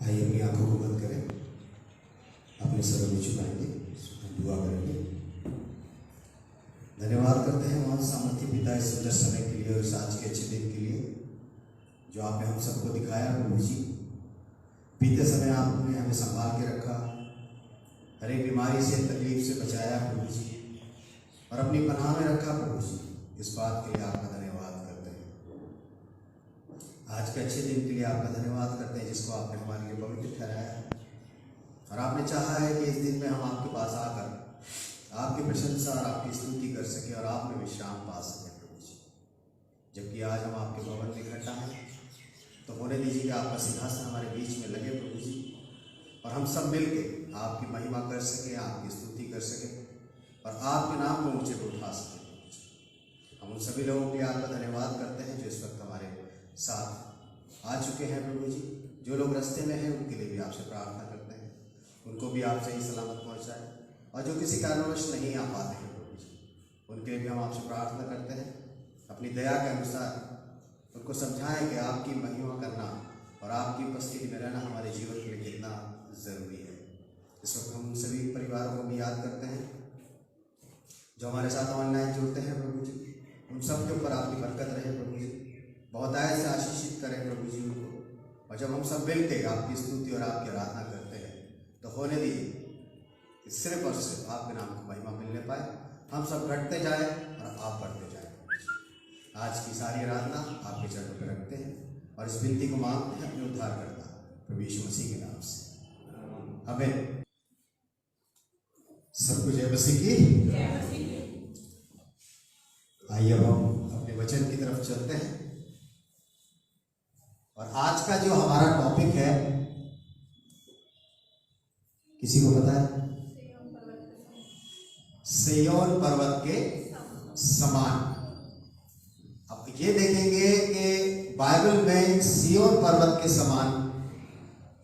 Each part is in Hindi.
आइए अपनी आंखों को बंद करें, अपने सर में झुकाएंगे, दुआ करेंगे। धन्यवाद करते हैं महान सामर्थ्य पिता इस सुंदर समय के लिए और इस आज के अच्छे दिन के लिए जो आपने हम सबको दिखाया। प्रभु जी, बीते समय आपने हमें संभाल के रखा, हर एक बीमारी से तकलीफ से बचाया प्रभु जी, और अपनी पनाह में रखा प्रभु जी। इस बात के लिए आपका धन्यवाद करते हैं। आज के अच्छे दिन के लिए आपका धन्यवाद करते हैं जिसको आपने हमारे लिए पवित्र ठहराया है, और आपने चाहा है कि इस दिन में हम आपके पास आकर आपकी प्रशंसा और आपकी स्तुति कर सके और आप में विश्राम पा सकें प्रभु जी। जबकि आज हम आपके भवन में इकट्ठा हैं, तो होने दीजिए कि आपका सिंहासन हमारे बीच में लगे प्रभु जी, और हम सब मिलके आपकी महिमा कर सकें, आपकी स्तुति कर सकें और आपके नाम को ऊंचे को उठा सकें प्रभु जी। हम उन सभी लोगों के लिए आपका धन्यवाद करते हैं जो इस वक्त हमारे साथ आ चुके हैं प्रभु जी। जो लोग रास्ते में हैं उनके लिए भी आपसे प्रार्थना करते हैं, उनको भी आप सही सलामत पहुँचाएँ, और जो किसी कारणवश नहीं आ पाते हैं प्रभु जी, उनके लिए भी हम आपसे प्रार्थना करते हैं। अपनी दया के अनुसार उनको समझाएं कि आपकी महिमा करना और आपकी उपस्थिति में रहना हमारे जीवन के लिए कितना ज़रूरी है। इस वक्त हम सभी परिवारों को भी याद करते हैं जो हमारे साथ ऑनलाइन जुड़ते हैं प्रभु जी। उन सब के ऊपर आपकी बरकत रहे प्रभु जी, बहुत आय से आशीषित करें प्रभु जी उनको। और जब हम सब मिलकर आपकी स्तुति और आपकी आराधना करते हैं तो होने दीजिए सिर्फ और सिर्फ आपके नाम को महिमा मिलने पाए, हम सब घटते जाए और आप बढ़ते जाए। आज की सारी आराधना आपके चरणों पर रखते हैं और इस विनती को मांगते हैं अपने उद्धारकर्ता प्रभु यीशु मसीह के नाम से, आमीन। सबको जय मसीह की। आइए अब हम अपने वचन की तरफ चलते हैं, और आज का जो हमारा टॉपिक है किसी को पता है? सिय्योन पर्वत के समान। अब ये देखेंगे कि बाइबल में सिय्योन पर्वत के समान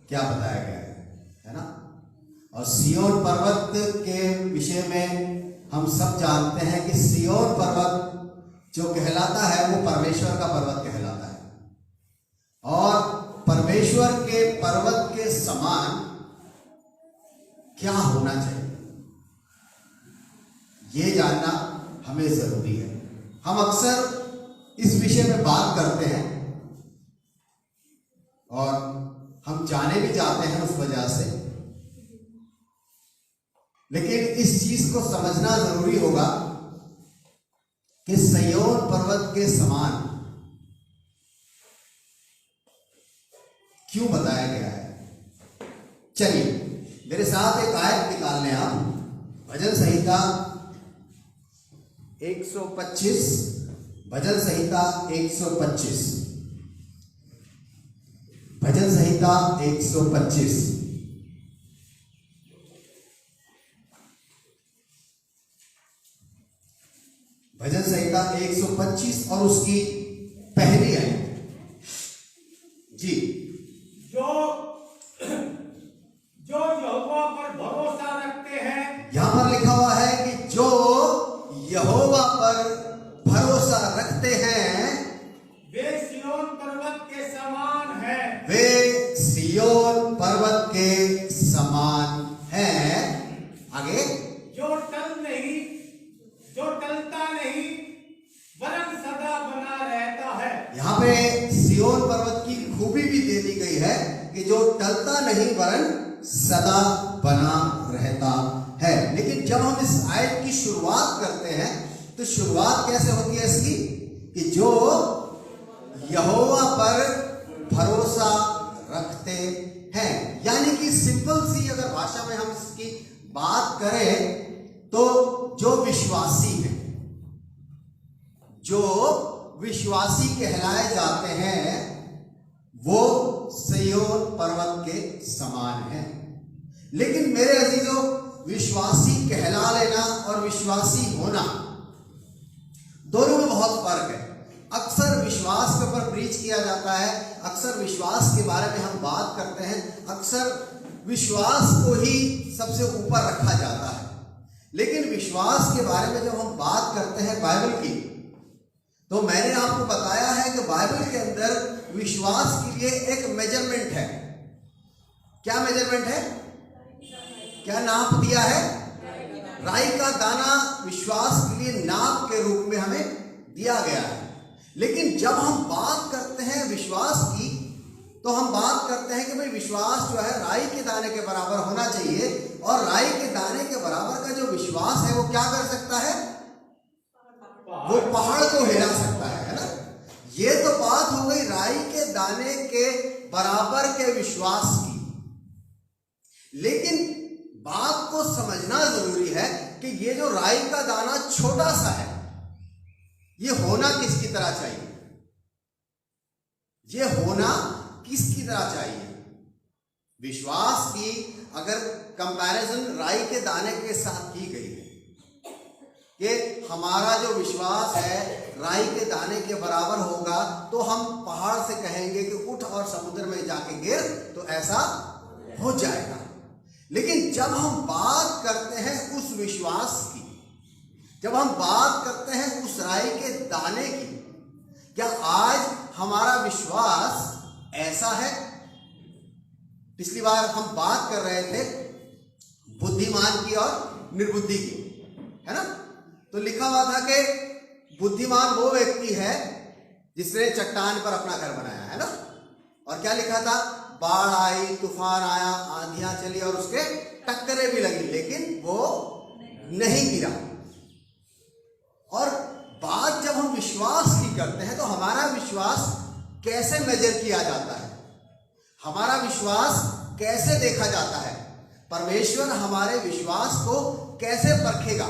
क्या बताया गया है ना। और सिय्योन पर्वत के विषय में हम सब जानते हैं कि सिय्योन पर्वत जो कहलाता है वो परमेश्वर का पर्वत कहलाता है, और परमेश्वर के पर्वत के समान क्या होना चाहिए ये जानना हमें जरूरी है। हम अक्सर इस विषय में बात करते हैं और हम जाने भी जाते हैं उस वजह से, लेकिन इस चीज को समझना जरूरी होगा कि सिय्योन पर्वत के समान क्यों बताया गया है। चलिए मेरे साथ एक आयत निकाल लें आप, भजन संहिता 125, भजन संहिता 125, भजन संहिता 125। भजन संहिता 125 और उसकी पहली आयत जी। जो यहोवा पर भरोसा रखते हैं, यहां पर लिखा हुआ है कि जो यहोवा पर भरोसा रखते हैं वे सिय्योन पर्वत के समान हैं। वे सिय्योन पर्वत के समान हैं। आगे, जो टलता नहीं वरन सदा बना रहता है। यहां पे सिय्योन पर्वत की खूबी भी दे दी गई है कि जो टलता नहीं वरन सदा बना रहता है। लेकिन जब हम इस आयत की शुरुआत करते हैं तो शुरुआत कैसे होती है इसकी, कि जो यहोवा पर भरोसा रखते हैं। यानी कि सिंपल सी अगर भाषा में हम इसकी बात करें तो जो विश्वासी कहलाए जाते हैं वो सिय्योन पर्वत के समान है। लेकिन मेरे अजीजों, विश्वासी कहला लेना और विश्वासी होना दोनों में बहुत फर्क है। अक्सर विश्वास के ऊपर प्रीच किया जाता है, अक्सर विश्वास के बारे में हम बात करते हैं, अक्सर विश्वास को ही सबसे ऊपर रखा जाता है। लेकिन विश्वास के बारे में जब हम बात करते हैं बाइबल की, तो मैंने आपको बताया है कि बाइबल के अंदर विश्वास के लिए एक मेजरमेंट है। क्या मेजरमेंट है, क्या नाप दिया है? राई का दाना विश्वास के लिए नाप के रूप में हमें दिया गया है। लेकिन जब हम बात करते हैं विश्वास की, तो हम बात करते हैं कि भाई विश्वास जो है राई के दाने के बराबर होना चाहिए, और राई के दाने के बराबर का जो विश्वास है वो क्या कर सकता है? वो पहाड़ को हिला सकता है ना। ये तो बात हो गई राई के दाने के बराबर के विश्वास की। लेकिन बात को समझना जरूरी है कि ये जो राई का दाना छोटा सा है, ये होना किसकी तरह चाहिए? ये होना किसकी तरह चाहिए? विश्वास की अगर कंपैरिजन राई के दाने के साथ की गई है कि हमारा जो विश्वास है राई के दाने के बराबर होगा, तो हम पहाड़ से कहेंगे कि उठ और समुद्र में जाके गिर, तो ऐसा हो जाएगा। लेकिन जब हम बात करते हैं उस विश्वास की, जब हम बात करते हैं उस राई के दाने की, क्या आज हमारा विश्वास ऐसा है? पिछली बार हम बात कर रहे थे बुद्धिमान की और निर्बुद्धि की, है ना। तो लिखा हुआ था कि बुद्धिमान वो व्यक्ति है जिसने चट्टान पर अपना घर बनाया, है ना। और क्या लिखा था? बाढ़ आई, तूफान आया, आंधियां चली और उसके टक्करें भी लगी, लेकिन वो नहीं गिरा। और बात जब हम विश्वास की करते हैं तो हमारा विश्वास कैसे मेजर किया जाता है, हमारा विश्वास कैसे देखा जाता है, परमेश्वर हमारे विश्वास को कैसे परखेगा?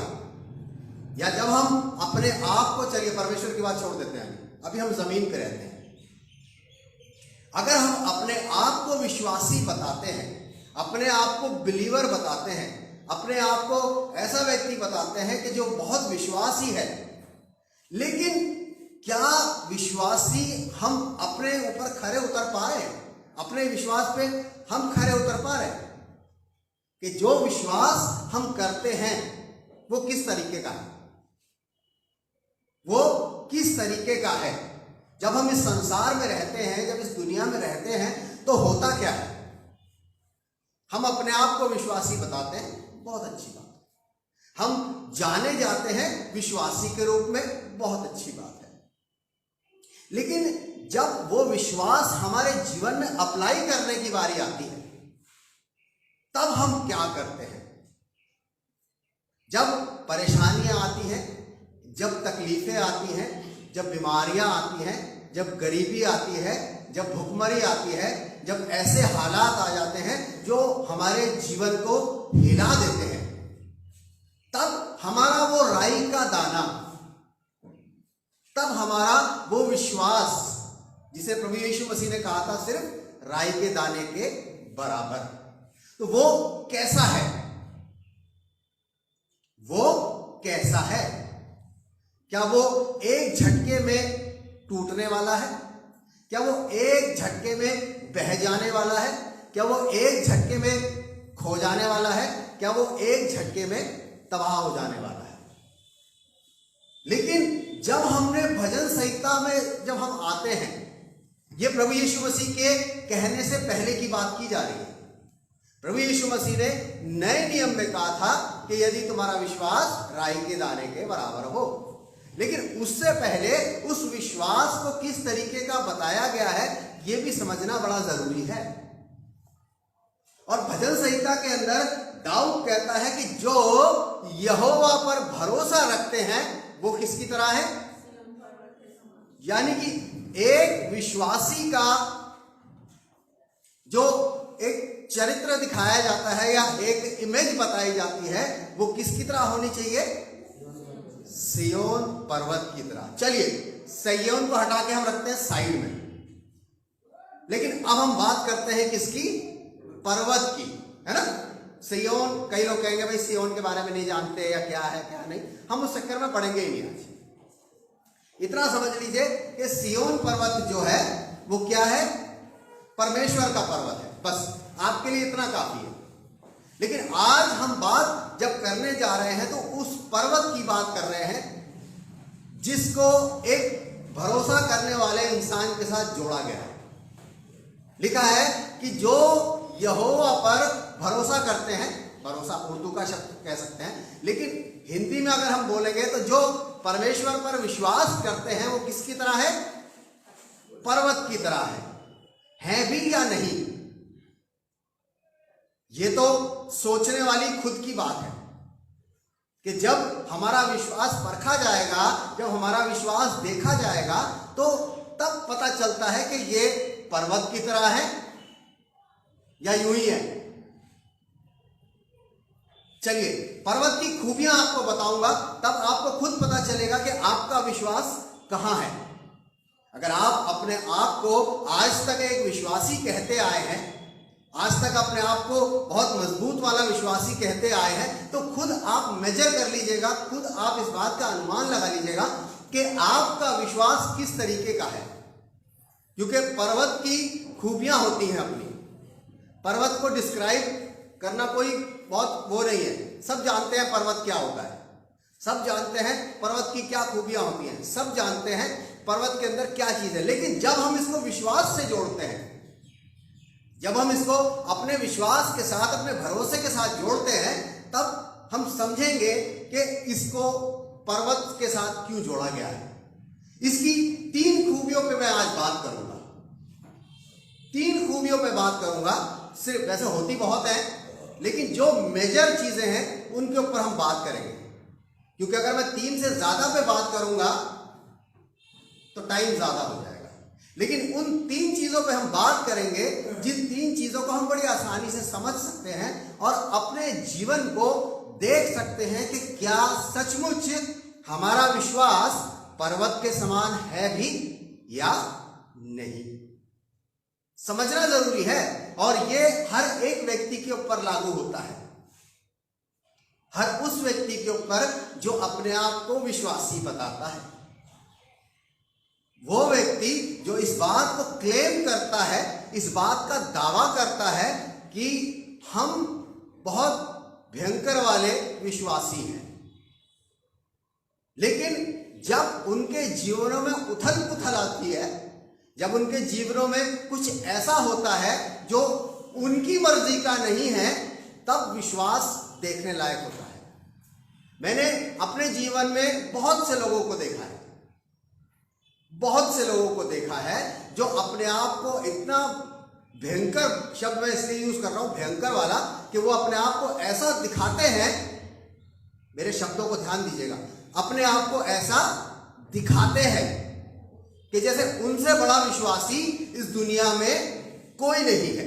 या जब हम अपने आप को, चलिए परमेश्वर की बात छोड़ देते हैं, अभी हम जमीन पे रहते हैं, अगर हम अपने आप को विश्वासी बताते हैं, अपने आप को बिलीवर बताते हैं, अपने आप को ऐसा व्यक्ति बताते हैं कि जो बहुत विश्वासी है, लेकिन क्या विश्वासी हम अपने ऊपर खरे उतर पा रहे हैं? अपने विश्वास पे हम खरे उतर पा रहे हैं कि जो विश्वास हम करते हैं वो किस तरीके का है, वो किस तरीके का है? जब हम इस संसार में रहते हैं, जब इस दुनिया में रहते हैं, तो होता क्या है? हम अपने आप को विश्वासी बताते हैं, बहुत अच्छी बात है। हम जाने जाते हैं विश्वासी के रूप में, बहुत अच्छी बात है। लेकिन जब वो विश्वास हमारे जीवन में अप्लाई करने की बारी आती है, तब हम क्या करते हैं? जब परेशानियां आती हैं, जब तकलीफें आती हैं, जब बीमारियां आती हैं, जब गरीबी आती है, जब भुखमरी आती है, जब ऐसे हालात आ जाते हैं जो हमारे जीवन को हिला देते हैं, तब हमारा वो राई का दाना, तब हमारा वो विश्वास जिसे प्रभु यीशु मसीह ने कहा था सिर्फ राई के दाने के बराबर, तो वो कैसा है? वो कैसा है? क्या वो एक झटके में टूटने वाला है? क्या वो एक झटके में बह जाने वाला है? क्या वो एक झटके में खो जाने वाला है? क्या वो एक झटके में तबाह हो जाने वाला है? लेकिन जब हमने भजन संहिता में जब हम आते हैं, ये प्रभु यीशु मसीह के कहने से पहले की बात की जा रही है। प्रभु यीशु मसीह ने नए नियम में कहा था कि यदि तुम्हारा विश्वास राई के दाने के बराबर हो, लेकिन उससे पहले उस विश्वास को किस तरीके का बताया गया है यह भी समझना बड़ा जरूरी है। और भजन संहिता के अंदर दाऊद कहता है कि जो यहोवा पर भरोसा रखते हैं वो किसकी तरह है? यानी कि एक विश्वासी का जो एक चरित्र दिखाया जाता है या एक इमेज बताई जाती है, वो किसकी तरह होनी चाहिए? सिय्योन पर्वत की तरह। चलिए सिय्योन को हटा के हम रखते हैं साइड में, लेकिन अब हम बात करते हैं किसकी? पर्वत की, है ना। सिय्योन, कई लोग कहेंगे भाई सिय्योन के बारे में नहीं जानते या क्या है क्या नहीं, हम उस चक्कर में पढ़ेंगे ही नहीं आज। इतना समझ लीजिए कि सिय्योन पर्वत जो है वो क्या है? परमेश्वर का पर्वत है, बस आपके लिए इतना काफी है। लेकिन आज हम बात जब करने जा रहे हैं तो उस पर्वत की बात कर रहे हैं जिसको एक भरोसा करने वाले इंसान के साथ जोड़ा गया है। लिखा है कि जो यहोवा पर भरोसा करते हैं, भरोसा उर्दू का शब्द कह सकते हैं, लेकिन हिंदी में अगर हम बोलेंगे तो जो परमेश्वर पर विश्वास करते हैं वो किसकी तरह है? पर्वत की तरह है भी या नहीं? ये तो सोचने वाली खुद की बात है कि जब हमारा विश्वास परखा जाएगा, जब हमारा विश्वास देखा जाएगा, तो तब पता चलता है कि ये पर्वत की तरह है या यूं ही है। चलिए, पर्वत की खूबियां आपको बताऊंगा, तब आपको खुद पता चलेगा कि आपका विश्वास कहां है। अगर आप अपने आप को आज तक एक विश्वासी कहते आए हैं, आज तक अपने आप को बहुत मजबूत वाला विश्वासी कहते आए हैं, तो खुद आप मेजर कर लीजिएगा, खुद आप इस बात का अनुमान लगा लीजिएगा कि आपका विश्वास किस तरीके का है। क्योंकि पर्वत की खूबियां होती हैं अपनी, पर्वत को डिस्क्राइब करना कोई बहुत वो नहीं है। सब जानते हैं पर्वत क्या होता है, सब जानते हैं पर्वत की क्या खूबियां होती हैं, सब जानते हैं पर्वत के अंदर क्या चीज है। लेकिन जब हम इसको विश्वास से जोड़ते हैं, जब हम इसको अपने विश्वास के साथ, अपने भरोसे के साथ जोड़ते हैं, तब हम समझेंगे कि इसको पर्वत के साथ क्यों जोड़ा गया है। इसकी 3 खूबियों पे मैं आज बात करूंगा, 3 खूबियों पे बात करूंगा। सिर्फ वैसे होती बहुत है, लेकिन जो मेजर चीजें हैं उनके ऊपर हम बात करेंगे, क्योंकि अगर मैं 3 से ज्यादा पे बात करूंगा तो टाइम ज्यादा हो जाएगा। लेकिन उन 3 चीजों पे हम बात करेंगे जिन 3 चीजों को हम बड़ी आसानी से समझ सकते हैं और अपने जीवन को देख सकते हैं कि क्या सचमुच हमारा विश्वास पर्वत के समान है भी या नहीं। समझना जरूरी है, और ये हर एक व्यक्ति के ऊपर लागू होता है, हर उस व्यक्ति के ऊपर जो अपने आप को विश्वासी बताता है। वो व्यक्ति जो इस बात को क्लेम करता है, इस बात का दावा करता है कि हम बहुत भयंकर वाले विश्वासी हैं, लेकिन जब उनके जीवनों में उथल पुथल आती है, जब उनके जीवनों में कुछ ऐसा होता है जो उनकी मर्जी का नहीं है, तब विश्वास देखने लायक होता है। मैंने अपने जीवन में बहुत से लोगों को देखा है, बहुत से लोगों को देखा है जो अपने आप को इतना भयंकर, शब्द मैं इसलिए यूज कर रहा हूं भयंकर वाला, कि वो अपने आप को ऐसा दिखाते हैं, मेरे शब्दों को ध्यान दीजिएगा, अपने आप को ऐसा दिखाते हैं कि जैसे उनसे बड़ा विश्वासी इस दुनिया में कोई नहीं है।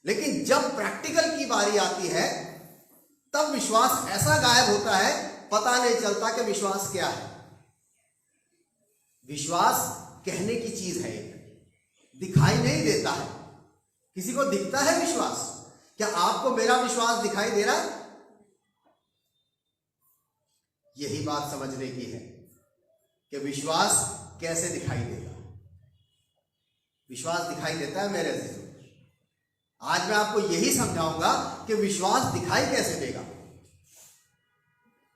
लेकिन जब प्रैक्टिकल की बारी आती है, तब विश्वास ऐसा गायब होता है, पता नहीं चलता कि विश्वास क्या है। विश्वास कहने की चीज है, दिखाई नहीं देता है। किसी को दिखता है विश्वास? क्या आपको मेरा विश्वास दिखाई दे रहा है? यही बात समझने की है कि विश्वास कैसे दिखाई देगा। विश्वास दिखाई देता है मेरे अजीजों। आज मैं आपको यही समझाऊंगा कि विश्वास दिखाई कैसे देगा।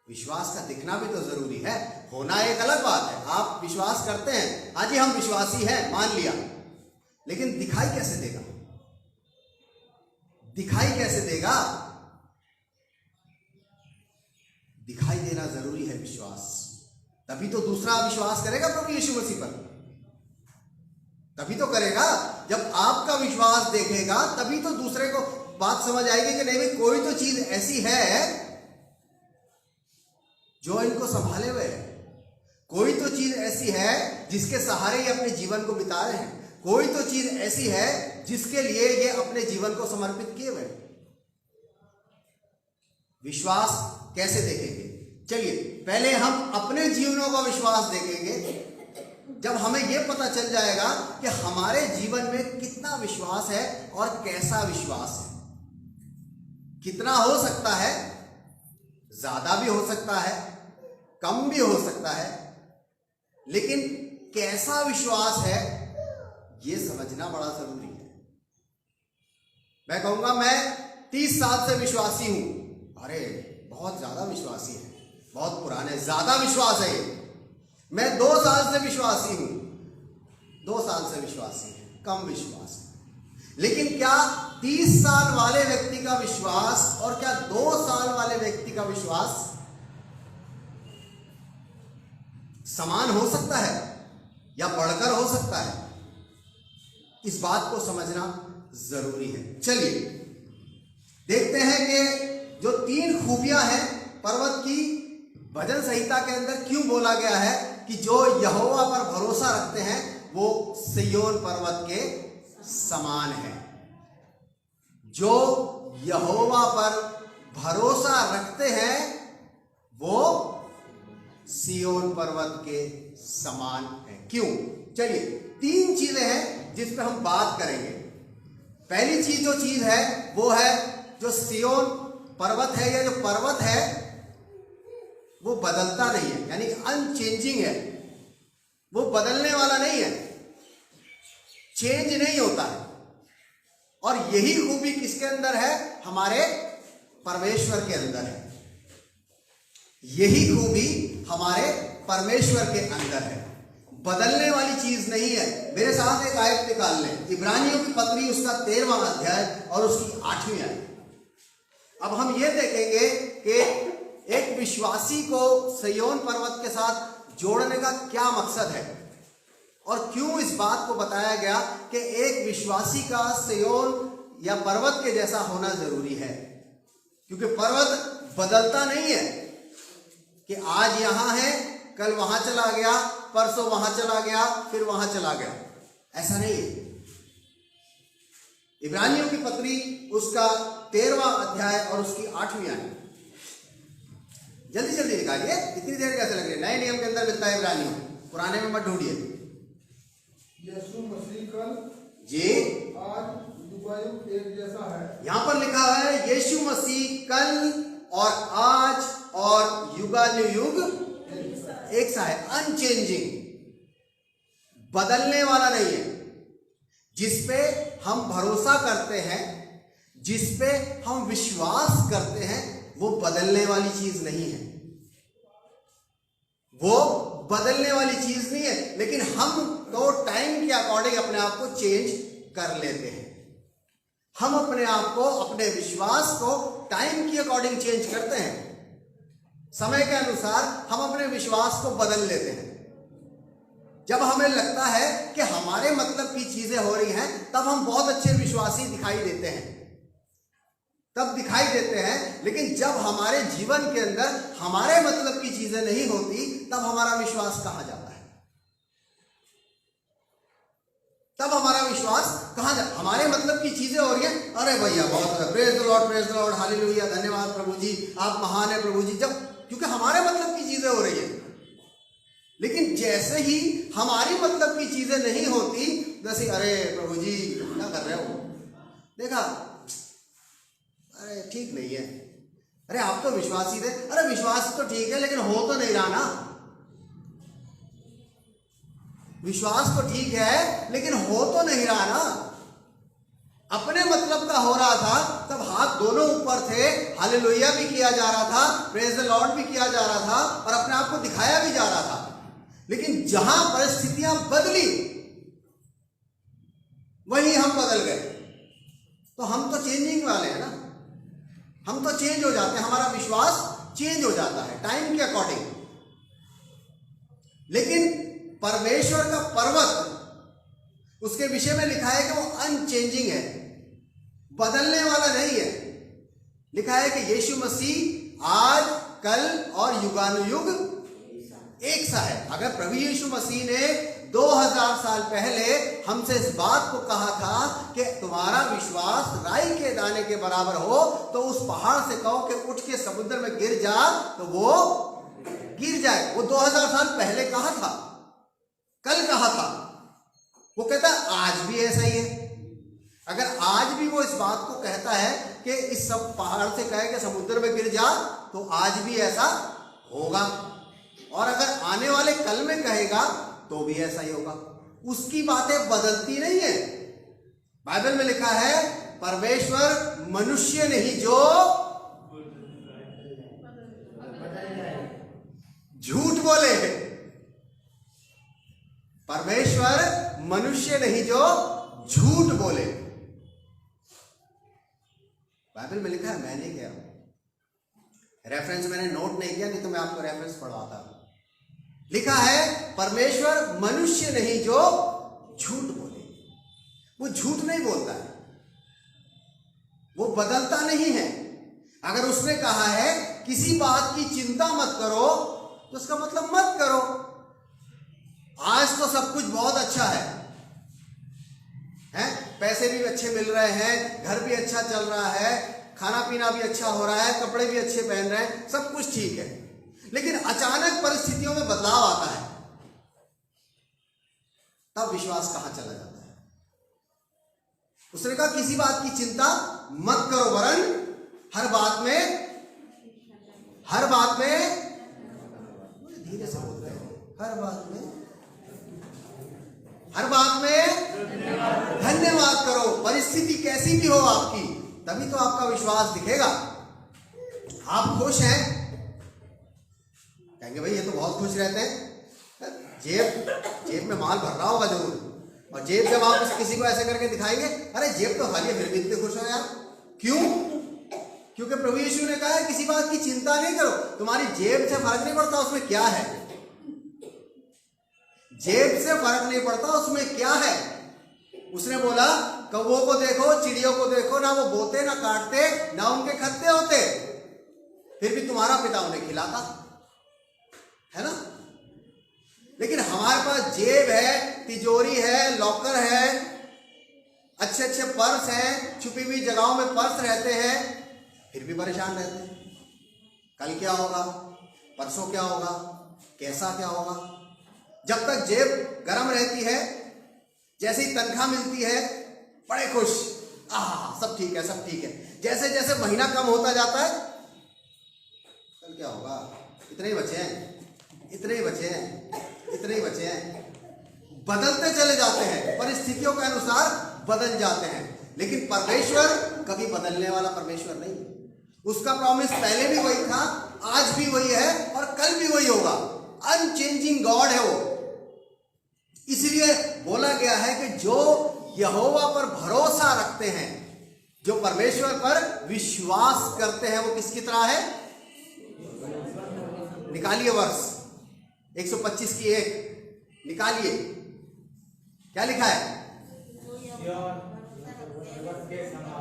विश्वास का दिखना भी तो जरूरी है, होना एक अलग बात है। आप विश्वास करते हैं, हाँ जी हम विश्वासी हैं, मान लिया, लेकिन दिखाई कैसे देगा? दिखाई कैसे देगा? दिखाई देना जरूरी है विश्वास, तभी तो दूसरा विश्वास करेगा प्रभु यीशु मसीह पर, तभी तो करेगा। जब आपका विश्वास देखेगा तभी तो दूसरे को बात समझ आएगी कि नहीं भाई, कोई तो चीज ऐसी है जो इनको संभाले हुए है, कोई तो चीज ऐसी है जिसके सहारे ये अपने जीवन को बिता रहे हैं, कोई तो चीज ऐसी है जिसके लिए ये अपने जीवन को समर्पित किए हुए। विश्वास कैसे देखेंगे? चलिए पहले हम अपने जीवनों का विश्वास देखेंगे। जब हमें यह पता चल जाएगा कि हमारे जीवन में कितना विश्वास है और कैसा विश्वास है, कितना हो सकता है, ज्यादा भी हो सकता है, कम भी हो सकता है, लेकिन कैसा विश्वास है यह समझना बड़ा जरूरी है। मैं कहूंगा मैं 30 साल से विश्वासी हूं। अरे बहुत ज्यादा विश्वासी है, बहुत पुराने, ज्यादा विश्वास है ये। मैं 2 साल से विश्वासी हूं, 2 साल से विश्वासी है, कम विश्वास है। लेकिन क्या 30 साल वाले व्यक्ति का विश्वास और क्या 2 साल वाले व्यक्ति का विश्वास समान हो सकता है या बढ़कर हो सकता है? इस बात को समझना जरूरी है। चलिए देखते हैं कि जो 3 खूबियां हैं पर्वत की, भजन संहिता के अंदर क्यों बोला गया है कि जो यहोवा पर भरोसा रखते हैं वो सिय्योन पर्वत के समान है। जो यहोवा पर भरोसा रखते हैं वो सिय्योन पर्वत के समान है। क्यों? चलिए 3 चीजें हैं जिस पे हम बात करेंगे। पहली चीज जो चीज है वो है जो सिय्योन पर्वत है या जो पर्वत है वो बदलता नहीं है, यानी अनचेंजिंग है, वो बदलने वाला नहीं है, चेंज नहीं होता है। और यही खूबी किसके अंदर है? हमारे परमेश्वर के अंदर है। यही खूबी हमारे परमेश्वर के अंदर है, बदलने वाली चीज नहीं है। मेरे साथ एक आयत निकाल लें, इब्रानियों की पत्री उसका 13वां अध्याय और उसकी 8वीं आयत। अब हम ये देखेंगे कि एक विश्वासी को सिय्योन पर्वत के साथ जोड़ने का क्या मकसद है और क्यों इस बात को बताया गया कि एक विश्वासी का सिय्योन या पर्वत के जैसा होना जरूरी है। क्योंकि पर्वत बदलता नहीं है कि आज यहां है, कल वहां चला गया, परसों वहां चला गया, फिर वहां चला गया, ऐसा नहीं है। इब्रानियों की पत्री उसका 13वां अध्याय और उसकी 8वीं आयत। जल्दी जल्दी निकालिए, इतनी देर कैसे लग रही है? नए नियम के अंदर मिलता है इब्रानियों, पुराने में मत ढूंढिए। यीशु मसीह कल जी आज युगायुग एक जैसा है। यहां पर लिखा है यीशु मसीह कल और आज और युगानुयुग एक सा है, अनचेंजिंग, बदलने वाला नहीं है। जिसपे हम भरोसा करते हैं, जिसपे हम विश्वास करते हैं, वो बदलने वाली चीज नहीं है, वो बदलने वाली चीज नहीं है। लेकिन हम तो टाइम के अकॉर्डिंग अपने आप को चेंज कर लेते हैं। हम अपने आप को, अपने विश्वास को टाइम के अकॉर्डिंग चेंज करते हैं। समय के अनुसार हम अपने विश्वास को बदल लेते हैं। जब हमें लगता है कि हमारे मतलब की चीजें हो रही हैं, तब हम बहुत अच्छे विश्वासी दिखाई देते हैं, तब दिखाई देते हैं। लेकिन जब हमारे जीवन के अंदर हमारे मतलब की चीजें नहीं होती, तब हमारा विश्वास कहां जाता है? तब हमारा विश्वास कहां जाता? हमारे मतलब की चीजें हो रही हैं, अरे भैया बहुत प्रेज द लॉर्ड, हालेलुया, धन्यवाद प्रभु जी, आप महान है प्रभु जी, जब क्योंकि हमारे मतलब की चीजें हो रही हैं। लेकिन जैसे ही हमारी मतलब की चीजें नहीं होती, जैसे अरे प्रभु जी क्या कर रहे हो, देखा अरे ठीक नहीं है, अरे आप तो विश्वासी थे, अरे विश्वास तो ठीक है लेकिन हो तो नहीं रहा ना, विश्वास तो ठीक है लेकिन हो तो नहीं रहा ना। अपने मतलब का हो रहा था, तब हाथ दोनों ऊपर थे, हालेलुया भी किया जा रहा था, प्रेज द लॉर्ड भी किया जा रहा था और अपने आप को दिखाया भी जा रहा था। लेकिन जहां परिस्थितियां बदली वहीं हम बदल गए। तो हम तो चेंजिंग वाले हैं ना, हम तो चेंज हो जाते हैं, हमारा विश्वास चेंज हो जाता है टाइम के अकॉर्डिंग। लेकिन परमेश्वर का पर्वत, उसके विषय में लिखा है कि वो अनचेंजिंग है, बदलने वाला नहीं है। लिखा है कि यीशु मसीह आज, कल और युगानुयुग एक सा है। अगर प्रभु यीशु मसीह ने 2000 साल पहले हमसे इस बात को कहा था कि तुम्हारा विश्वास राई के दाने के बराबर हो, तो उस पहाड़ से कहो कि उठ के समुद्र में गिर जा, तो वो गिर जाए। वो 2000 साल पहले कहा था, कल कहा था। वो कहता आज भी ऐसा ही है। अगर आज भी वो इस बात को कहता है कि इस सब पहाड़ से कहे कि समुद्र में गिर जा, तो आज भी ऐसा होगा। और अगर आने वाले कल में कहेगा तो भी ऐसा ही होगा। उसकी बातें बदलती नहीं है। बाइबल में लिखा है परमेश्वर मनुष्य नहीं जो झूठ बोले। परमेश्वर मनुष्य नहीं जो झूठ बोले। बाइबल में लिखा है, मैं नहीं कह रहा हूं। रेफरेंस मैंने नोट नहीं किया, नहीं तो मैं आपको रेफरेंस पढ़वाता। लिखा है परमेश्वर मनुष्य नहीं जो झूठ बोले। वो झूठ नहीं बोलता है, वो बदलता नहीं है। अगर उसने कहा है किसी बात की चिंता मत करो, तो उसका मतलब मत करो। आज तो सब कुछ बहुत अच्छा है, पैसे भी अच्छे मिल रहे हैं, घर भी अच्छा चल रहा है, खाना पीना भी अच्छा हो रहा है, कपड़े भी अच्छे पहन रहे हैं, सब कुछ ठीक है। लेकिन अचानक परिस्थितियों में बदलाव आता है, तब विश्वास कहां चला जाता है। उसने कहा किसी बात की चिंता मत करो, वरन हर बात में धीरे से बोलते हैं, हर बात में धन्यवाद करो। परिस्थिति कैसी भी हो आपकी, तभी तो आपका विश्वास दिखेगा। आप खुश हैं, कहेंगे भाई ये तो बहुत खुश रहते हैं, जेब में माल भर रहा होगा जरूर। और जेब जब आप किसी को ऐसे करके दिखाएंगे, अरे जेब तो खाली है, फिर भी इतने खुश हो यार, क्यों? क्योंकि प्रभु यीशु ने कहा है किसी बात की चिंता नहीं करो। तुम्हारी जेब से फर्क नहीं पड़ता उसमें क्या है, जेब से फर्क नहीं पड़ता उसमें क्या है। उसने बोला कौवों को देखो, चिड़ियों को देखो, ना वो बोते ना काटते ना उनके खत्ते होते, फिर भी तुम्हारा पिता उन्हें खिलाता है ना। लेकिन हमारे पास जेब है, तिजोरी है, लॉकर है, अच्छे अच्छे पर्स हैं, छुपी हुई जगहों में पर्स रहते हैं, फिर भी परेशान रहते हैं। कल क्या होगा, परसों क्या होगा, कैसा क्या होगा। जब तक जेब गर्म रहती है, जैसे ही तनख्वाह मिलती है बड़े खुश, सब ठीक है, सब ठीक है। जैसे जैसे महीना कम होता जाता है, कल क्या होगा, इतने ही बचे हैं, इतने ही बचे हैं, इतने ही बचे हैं। बदलते चले जाते हैं, परिस्थितियों के अनुसार बदल जाते हैं। लेकिन परमेश्वर कभी बदलने वाला परमेश्वर नहीं। उसका प्रॉमिस पहले भी वही था, आज भी वही है और कल भी वही होगा। अनचेंजिंग गॉड है वो। इसलिए बोला गया है कि जो यहोवा पर भरोसा रखते हैं, जो परमेश्वर पर विश्वास करते हैं, वो किसकी तरह है। निकालिए वर्ष 125 की 1 निकालिए, क्या लिखा है।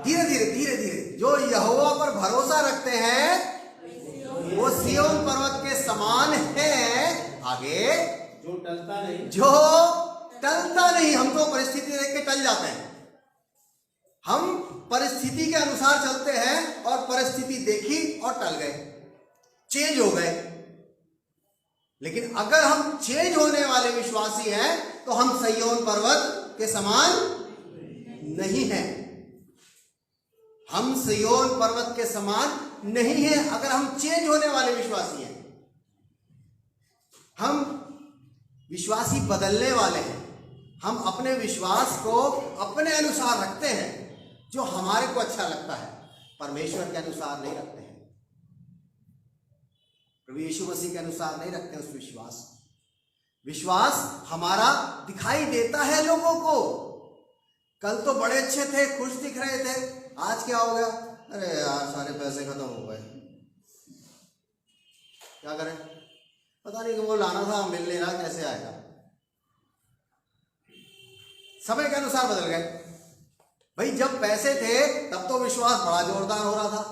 धीरे धीरे धीरे धीरे, जो यहोवा पर भरोसा रखते हैं वो सिय्योन पर्वत के समान है। आगे, जो टलता नहीं, जो टलता नहीं। हम तो परिस्थिति देख के टल जाते हैं, हम परिस्थिति के अनुसार चलते हैं और परिस्थिति देखी और टल गए, चेंज हो गए। लेकिन अगर हम चेंज होने वाले विश्वासी हैं तो हम सिय्योन पर्वत के समान नहीं हैं। हम सिय्योन पर्वत के समान नहीं हैं अगर हम चेंज होने वाले विश्वासी हैं। हम विश्वासी बदलने वाले हैं। हम अपने विश्वास को अपने अनुसार रखते हैं, जो हमारे को अच्छा लगता है, परमेश्वर के अनुसार नहीं रखते हैं, प्रभु यीशु मसीह के अनुसार नहीं रखते उस विश्वास। विश्वास हमारा दिखाई देता है लोगों को। कल तो बड़े अच्छे थे, खुश दिख रहे थे, आज क्या हो गया, अरे यार सारे पैसे खत्म हो गए, क्या करें, पता नहीं कि वो लाना था मिल नहीं रहा, कैसे आएगा। समय के अनुसार बदल गए। भाई जब पैसे थे तब तो विश्वास बड़ा जोरदार हो रहा था,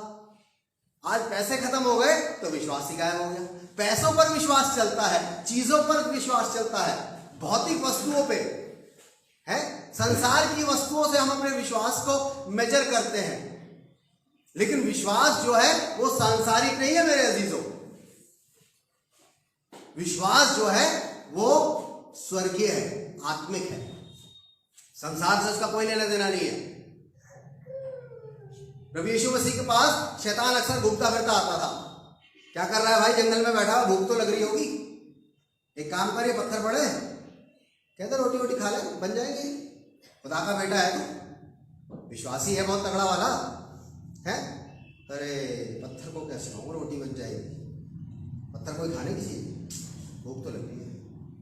आज पैसे खत्म हो गए तो विश्वास ही गायब हो गया। पैसों पर विश्वास चलता है, चीजों पर विश्वास चलता है, भौतिक वस्तुओं पे है, संसार की वस्तुओं से हम अपने विश्वास को मेजर करते हैं। लेकिन विश्वास जो है वो सांसारिक नहीं है मेरे अजीजों। विश्वास जो है वो स्वर्गीय है, आत्मिक है। संसार से उसका कोई लेना देना नहीं है। प्रभु यीशु मसीह के पास शैतान अक्सर घूमता फिरता आता था। क्या कर रहा है भाई, जंगल में बैठा, भूख तो लग रही होगी, एक काम करिए, पत्थर पड़े, कहते रोटी वोटी खा ले, बन जाएगी। खुदा का बेटा है तो विश्वासी है, बहुत तगड़ा वाला है। अरे पत्थर को कैसे खाऊं, रोटी बन जाएगी, पत्थर कोई खाने किसी, भूख तो लग रही है,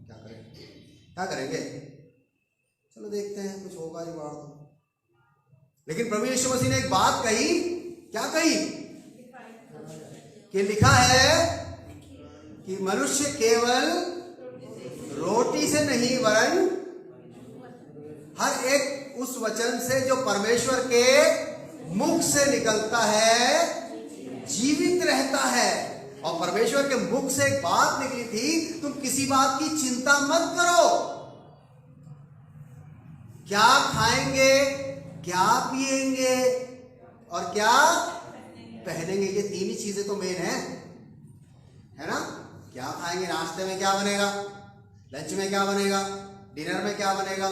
क्या करें, क्या करेंगे, चलो देखते हैं कुछ होगा जुगाड़। लेकिन प्रभु यीशु मसीह ने एक बात कही क्या कही कि लिखा है कि मनुष्य केवल रोटी से नहीं वरन हर एक उस वचन से जो परमेश्वर के मुख से निकलता है जीवित रहता है। और परमेश्वर के मुख से एक बात निकली थी, तुम किसी बात की चिंता मत करो, क्या खाएंगे, क्या पिएंगे और क्या पहनेंगे। ये तीन ही चीजें तो मेन है ना। क्या खाएंगे, नाश्ते में क्या बनेगा, लंच में क्या बनेगा, डिनर में क्या बनेगा।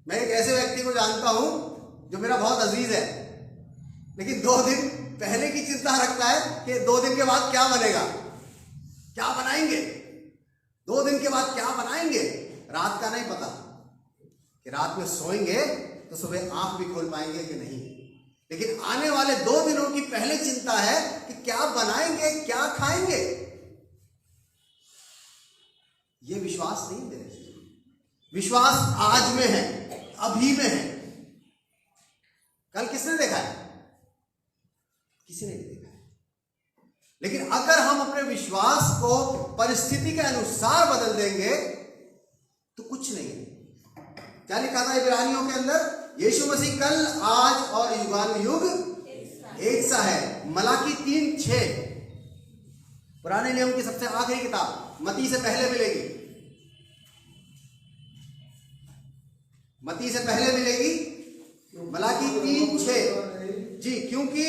मैं एक ऐसे व्यक्ति को जानता हूं जो मेरा बहुत अजीज है, लेकिन 2 दिन पहले की चिंता रखता है कि 2 दिन के बाद क्या बनेगा, क्या बनाएंगे, 2 दिन के बाद क्या बनाएंगे। रात का नहीं पता कि रात में सोएंगे तो सुबह आंख भी खोल पाएंगे कि नहीं, लेकिन आने वाले 2 दिनों की पहले चिंता है कि क्या बनाएंगे, क्या खाएंगे। ये विश्वास नहीं मेरे, विश्वास आज में है, अभी में है। कल किसने देखा है, किसी ने नहीं देखा है। लेकिन अगर हम अपने विश्वास को परिस्थिति के अनुसार बदल देंगे तो कुछ नहीं है। क्या लिखा था इब्रानियों के अंदर, यीशु मसीह कल आज और युगानुयुग एक सा है। मलाकी 3:6 पुराने नियम की सबसे आखिरी किताब, मत्ती से पहले मिलेगी, मत्ती से पहले मिलेगी, मलाकी 3:6 जी। क्योंकि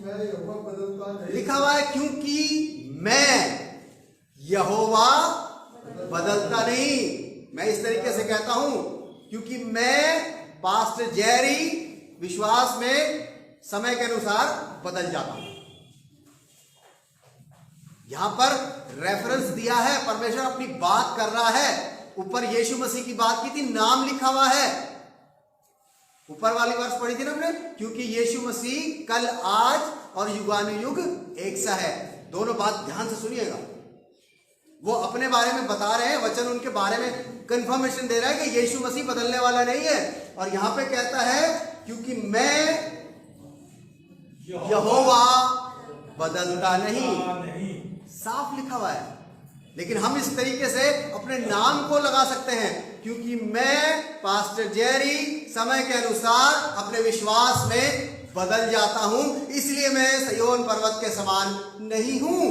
मैं यहोवा बदलता नहीं, लिखा हुआ है क्योंकि मैं यहोवा बदलता नहीं। मैं इस तरीके से कहता हूं, क्योंकि मैं पास्टर जेरी विश्वास में समय के अनुसार बदल जाता हूं। यहां पर रेफरेंस दिया है, परमेश्वर अपनी बात कर रहा है। ऊपर यीशु मसीह की बात की थी, नाम लिखा हुआ है। ऊपर वाली वर्ष पढ़ी थी ना हमने, क्योंकि यीशु मसीह कल आज और युगानुयुग एक सा है। दोनों बात ध्यान से सुनिएगा। वो अपने बारे में बता रहे हैं, वचन उनके बारे में कंफर्मेशन दे रहा है कि यीशु मसीह बदलने वाला नहीं है। और यहां पे कहता है क्योंकि मैं यहोवा बदलता नहीं, साफ लिखा हुआ है। लेकिन हम इस तरीके से अपने नाम को लगा सकते हैं, क्योंकि मैं पास्टर जेरी समय के अनुसार अपने विश्वास में बदल जाता हूं, इसलिए मैं सिय्योन पर्वत के समान नहीं हूं।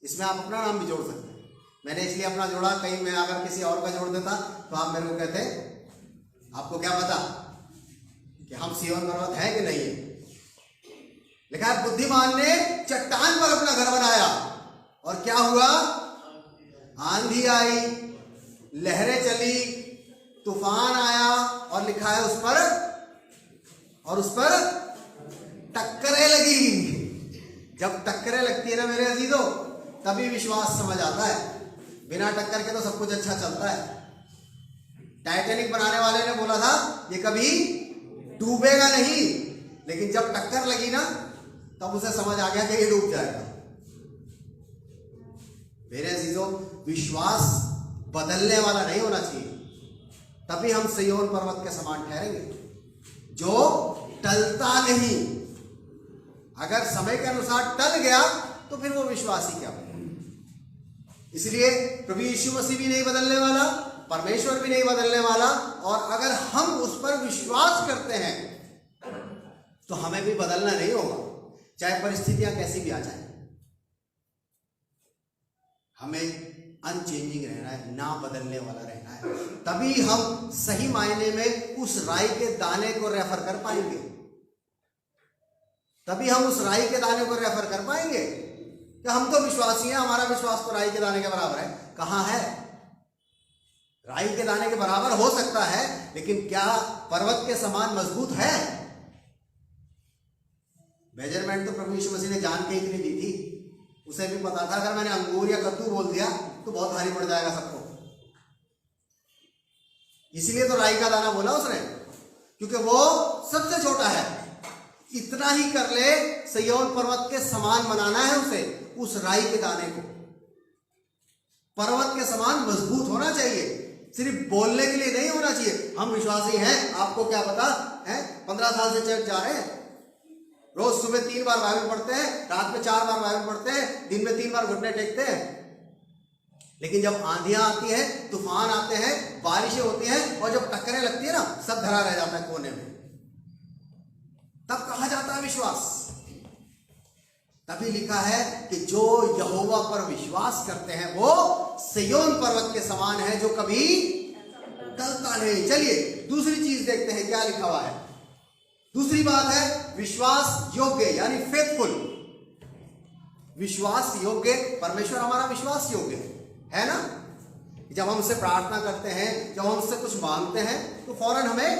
इसमें आप अपना नाम भी जोड़ सकते हैं। मैंने इसलिए अपना जोड़ा, कहीं मैं अगर किसी और का जोड़ देता तो आप मेरे को कहते आपको क्या पता कि हम सिय्योन पर्वत है कि नहीं है। लिखा है बुद्धिमान ने चट्टान पर अपना घर बनाया और क्या हुआ, आंधी आई, लहरें चली, तूफान आया और लिखा है उस पर टक्करें लगी। जब टक्करें लगती है ना मेरे अजीजों, तभी विश्वास समझ आता है। बिना टक्कर के तो सब कुछ अच्छा चलता है। टाइटैनिक बनाने वाले ने बोला था ये कभी डूबेगा नहीं, लेकिन जब टक्कर लगी ना तब उसे समझ आ गया कि ये डूब जाएगा। मेरे अजीजों, विश्वास बदलने वाला नहीं होना चाहिए, तभी हम सिय्योन पर्वत के समान ठहरेंगे जो टलता नहीं। अगर समय के अनुसार टल गया तो फिर वो विश्वास ही क्या बनेगा। इसलिए प्रभु यीशु मसीह भी नहीं बदलने वाला, परमेश्वर भी नहीं बदलने वाला। और अगर हम उस पर विश्वास करते हैं तो हमें भी बदलना नहीं होगा, चाहे परिस्थितियां कैसी भी आ जाए। हमें अनचेंजिंग रहना है, ना बदलने वाला रहना है। तभी हम सही मायने में उस राई के दाने को रेफर कर पाएंगे। तभी हम उस राई के दाने को रेफर कर पाएंगे कि हम तो विश्वासी हैं, हमारा विश्वास तो राई के दाने के बराबर है। कहां है? राई के दाने के बराबर हो सकता है, लेकिन क्या पर्वत के समान मजबूत है? मेजरमेंट तो प्रभु यीशु मसीह ने जान के इतनी दी थी। उसे भी पता था अगर मैंने अंगूर या कद्दू बोल दिया तो बहुत भारी पड़ जाएगा सबको। इसीलिए तो राई का दाना बोला उसने, क्योंकि वो सबसे छोटा है। इतना ही कर ले, सिय्योन पर्वत के समान बनाना है उसे, उस राई के दाने को। पर्वत के समान मजबूत होना चाहिए। सिर्फ बोलने के लिए नहीं होना चाहिए। हम विश्वासी हैं, आपको क्या पता है, 15 साल से चर्च जा रहे हैं, रोज सुबह 3 बार बाइबल पढ़ते हैं, रात में 4 बार बाइबल पढ़ते हैं, दिन में 3 बार घुटने टेकते हैं। लेकिन जब आंधियां आती हैं, तूफान आते हैं, बारिशें होती हैं और जब टक्करें लगती है ना, सब धरा रह जाता है कोने में, तब कहा जाता है विश्वास। तभी लिखा है कि जो यहोवा पर विश्वास करते हैं वो सिय्योन पर्वत के समान है जो कभी टलता नहीं। चलिए दूसरी चीज देखते हैं क्या लिखा हुआ है। दूसरी बात है विश्वास योग्य, यानी फेथफुल। विश्वास योग्य, परमेश्वर हमारा विश्वास योग्य है ना। जब हम उससे प्रार्थना करते हैं, जब हम उससे कुछ मांगते हैं तो फौरन हमें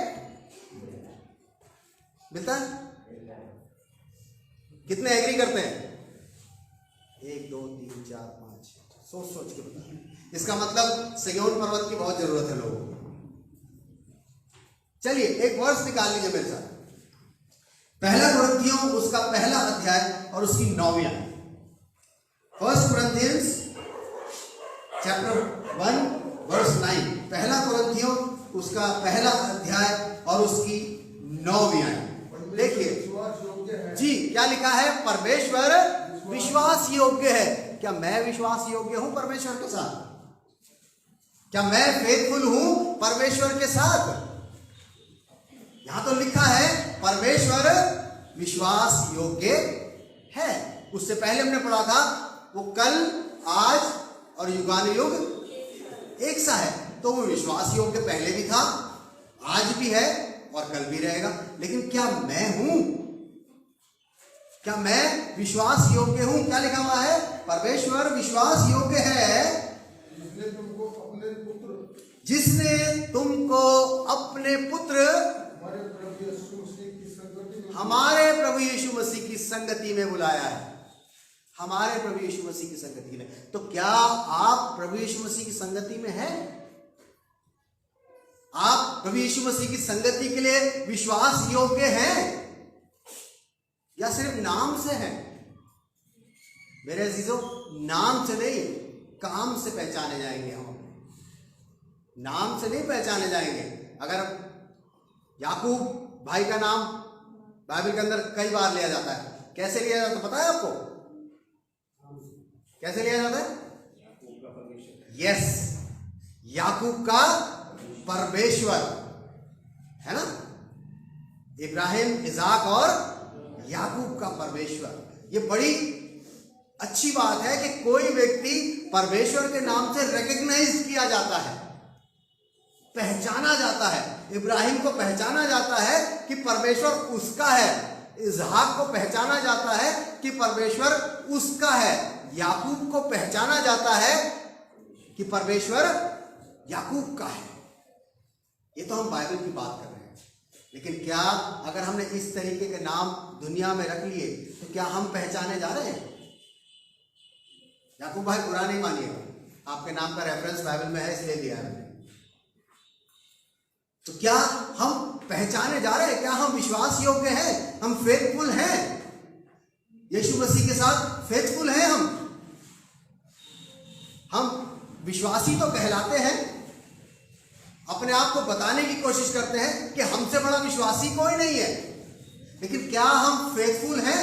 मिलता है। कितने एग्री करते हैं? 1 2 3 4 5 सोच सोच के बता। इसका मतलब सिय्योन पर्वत की बहुत जरूरत है लोगों को। चलिए एक वर्ष निकाल लीजिए मेरे साथ, पहला कुरिन्थियों उसका पहला अध्याय और उसकी 9वीं आयत। 1 Corinthians चैप्टर 1 वर्स 9, पहला कुरिन्थियों उसका पहला अध्याय और उसकी 9वीं आयत। देखिए जी क्या लिखा है, परमेश्वर विश्वास योग्य है। क्या मैं विश्वास योग्य हूं परमेश्वर के साथ? क्या मैं फेथफुल हूं परमेश्वर के साथ? यहां तो लिखा है परमेश्वर विश्वास योग्य है। उससे पहले हमने पढ़ा था वो कल, आज और युगानुयुग एक सा है, तो वो विश्वास योग्य पहले भी था, आज भी है और कल भी रहेगा। लेकिन क्या मैं हूं? क्या मैं विश्वास योग्य हूं? क्या लिखा हुआ है? परमेश्वर विश्वास योग्य है जिसने तुमको अपने पुत्र हमारे प्रभु यीशु मसीह की संगति में बुलाया है। हमारे प्रभु यीशु मसीह की संगति में। तो क्या आप प्रभु यीशु मसीह की संगति में हैं? आप प्रभु यीशु मसीह की संगति के लिए विश्वास योग्य हैं या सिर्फ नाम से हैं? मेरे अजीजों, नाम से नहीं, काम से पहचाने जाएंगे हम। नाम से नहीं पहचाने जाएंगे। अगर याकूब भाई का नाम बाइबल के अंदर कई बार लिया जाता है, कैसे लिया जाता है पता है आपको? कैसे लिया जाता है? यस, याकूब का परमेश्वर, है ना। इब्राहिम, इजाक और याकूब का परमेश्वर। ये बड़ी अच्छी बात है कि कोई व्यक्ति परमेश्वर के नाम से रिकॉग्नाइज किया जाता है, पहचाना जाता है। इब्राहिम को पहचाना जाता है कि परमेश्वर उसका है, इजहाक को पहचाना जाता है कि परमेश्वर उसका है, याकूब को पहचाना जाता है कि परमेश्वर याकूब का है। ये तो हम बाइबल की बात कर रहे हैं। लेकिन क्या अगर हमने इस तरीके के नाम दुनिया में रख लिए तो क्या हम पहचाने जा रहे हैं? याकूब भाई बुरा नहीं मानिएगा, आपके नाम का रेफरेंस बाइबल में है इसलिए दिया है। तो क्या हम पहचाने जा रहे हैं? क्या हम विश्वास योग्य हैं? हम फेथफुल हैं? यीशु मसीह के साथ फेथफुल हैं हम विश्वासी तो कहलाते हैं, अपने आप को बताने की कोशिश करते हैं कि हमसे बड़ा विश्वासी कोई नहीं है। लेकिन क्या हम फेथफुल हैं?